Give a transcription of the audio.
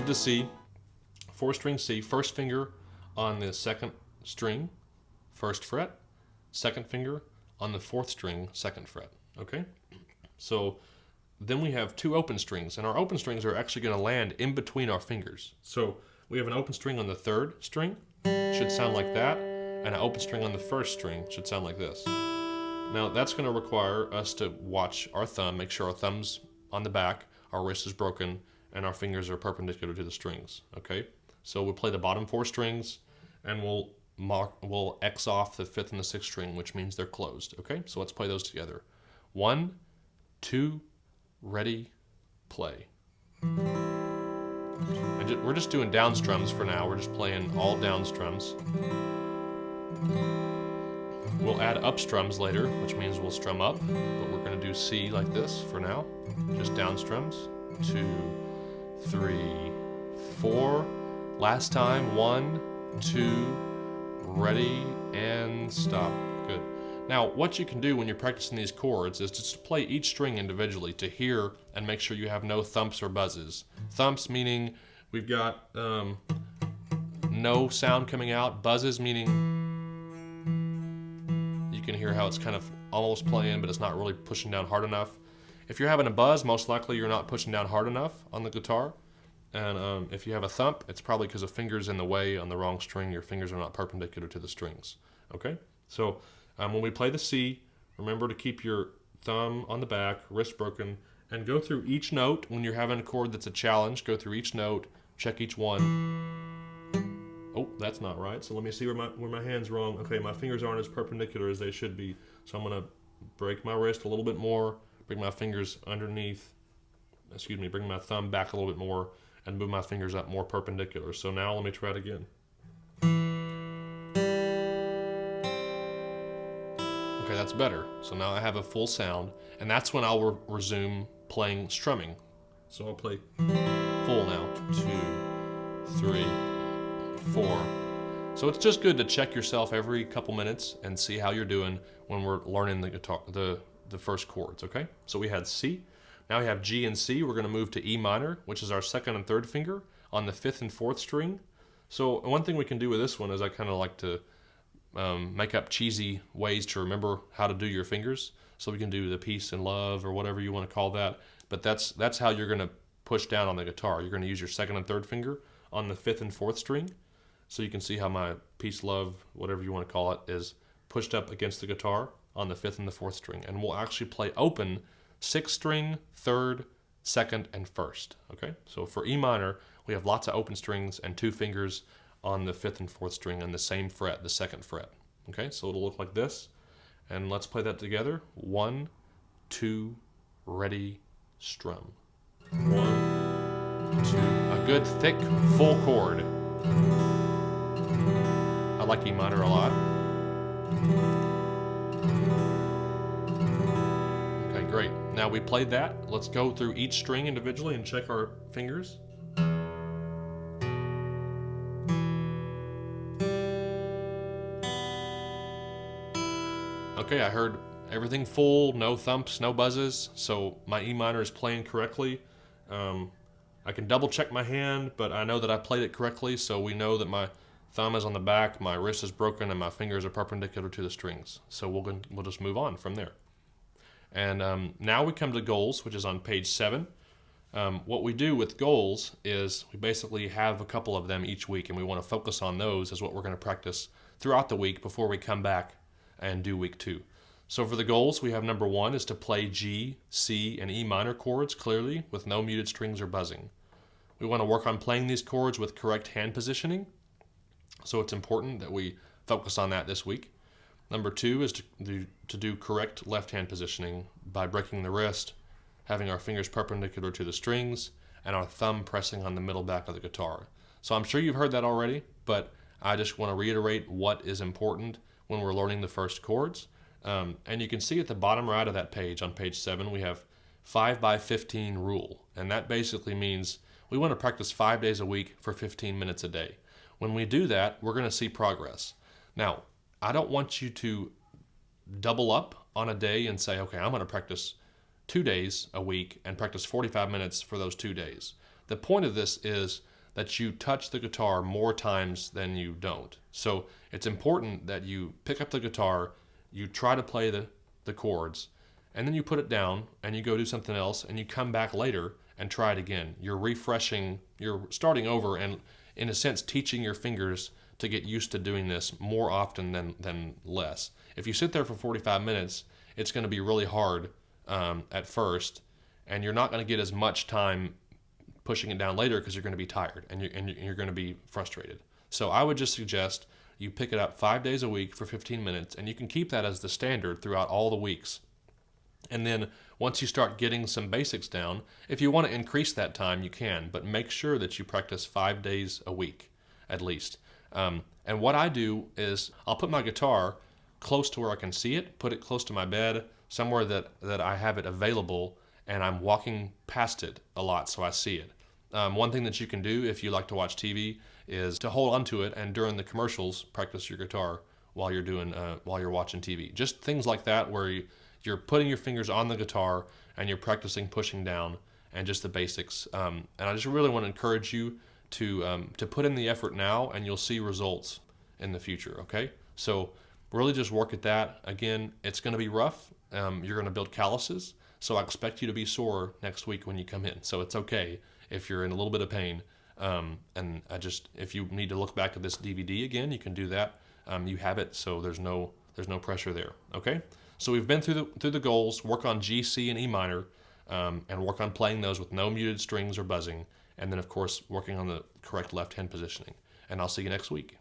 the C, 4-string C, first finger on the second string, first fret, second finger on the 4th string, 2nd fret, okay? So then we have 2 open strings, and our open strings are actually going to land in between our fingers. So we have an open string on the 3rd string, should sound like that, and an open string on the 1st string should sound like this. Now that's going to require us to watch our thumb, make sure our thumb's on the back, our wrist is broken, and our fingers are perpendicular to the strings, okay? So we'll play the bottom 4 strings, and we'll X off the 5th and the 6th string, which means they're closed, okay? So let's play those together. 1, 2, ready, play. And we're just doing down strums for now. We're just playing all down strums. We'll add up strums later, which means we'll strum up, but we're going to do C like this for now. Just down strums. 2, 3, 4. Last time. 1, 2, ready, and stop. Good. Now, what you can do when you're practicing these chords is just play each string individually to hear and make sure you have no thumps or buzzes. Thumps meaning we've got no sound coming out. Buzzes meaning you can hear how it's kind of almost playing, but it's not really pushing down hard enough. If you're having a buzz, most likely you're not pushing down hard enough on the guitar. And if you have a thump, it's probably because a finger's in the way on the wrong string. Your fingers are not perpendicular to the strings. Okay? So when we play the C, remember to keep your thumb on the back, wrist broken, and go through each note. When you're having a chord that's a challenge, go through each note, check each one. Oh, that's not right. So let me see where my hand's wrong. Okay, my fingers aren't as perpendicular as they should be. So I'm going to break my wrist a little bit more, bring my fingers underneath, bring my thumb back a little bit more, and move my fingers up more perpendicular. So now let me try it again. Okay, that's better. So now I have a full sound, and that's when I'll resume playing strumming. So I'll play full now. 2, 3, 4. So it's just good to check yourself every couple minutes and see how you're doing when we're learning the guitar, the first chords, okay? So we had C. Now we have G and C. We're going to move to E minor, which is our 2nd and 3rd finger on the 5th and 4th string. So one thing we can do with this one is I kind of like to make up cheesy ways to remember how to do your fingers. So we can do the peace and love or whatever you want to call that. But that's how you're going to push down on the guitar. You're going to use your 2nd and 3rd finger on the 5th and 4th string. So you can see how my peace, love, whatever you want to call it, is pushed up against the guitar on the 5th and the 4th string. And we'll actually play open 6th string, 3rd, 2nd, and 1st. Okay? So for E minor, we have lots of open strings and 2 fingers on the 5th and 4th string on the same fret, the 2nd fret. Okay? So it'll look like this. And let's play that together. 1, 2, ready, strum. 1, 2. A good, thick, full chord. I like E minor a lot. Okay, great. Now we played that. Let's go through each string individually and check our fingers. Okay, I heard everything full, no thumps, no buzzes, so my E minor is playing correctly. I can double check my hand, but I know that I played it correctly, so we know that my thumb is on the back, my wrist is broken, and my fingers are perpendicular to the strings. So we'll just move on from there. And now we come to goals, which is on page 7. What we do with goals is we basically have a couple of them each week, and we want to focus on those as what we're going to practice throughout the week before we come back and do week 2. So for the goals, we have number 1 is to play G, C, and E minor chords clearly with no muted strings or buzzing. We want to work on playing these chords with correct hand positioning, so it's important that we focus on that this week. Number 2 is to do correct left hand positioning by breaking the wrist, having our fingers perpendicular to the strings, and our thumb pressing on the middle back of the guitar. So I'm sure you've heard that already, but I just want to reiterate what is important when we're learning the first chords. And you can see at the bottom right of that page, on page 7, we have 5x15 rule. And that basically means we want to practice 5 days a week for 15 minutes a day. When we do that, we're going to see progress. Now, I don't want you to double up on a day and say, okay, I'm going to practice 2 days a week and practice 45 minutes for those 2 days. The point of this is that you touch the guitar more times than you don't. So it's important that you pick up the guitar, you try to play the chords, and then you put it down and you go do something else and you come back later and try it again. You're refreshing, you're starting over and, in a sense, teaching your fingers to get used to doing this more often than less. If you sit there for 45 minutes, it's going to be really hard at first, and you're not going to get as much time pushing it down later because you're going to be tired and you're going to be frustrated. So I would just suggest you pick it up 5 days a week for 15 minutes, and you can keep that as the standard throughout all the weeks. And then once you start getting some basics down, if you want to increase that time, you can, but make sure that you practice 5 days a week at least. And what I do is I'll put my guitar close to where I can see it, put it close to my bed, somewhere that I have it available, and I'm walking past it a lot so I see it. One thing that you can do if you like to watch TV is to hold onto it and during the commercials practice your guitar while you're watching TV. Just things like that where you're putting your fingers on the guitar and you're practicing pushing down and just the basics. And I just really want to encourage you to put in the effort now, and you'll see results in the future. Okay, so really just work at that. Again, it's going to be rough. You're going to build calluses, so I expect you to be sore next week when you come in. So it's okay if you're in a little bit of pain. And if you need to look back at this DVD again, you can do that. You have it, so there's no pressure there. Okay, so we've been through the goals. Work on G, C, and E minor, and work on playing those with no muted strings or buzzing. And then, of course, working on the correct left hand positioning. And I'll see you next week.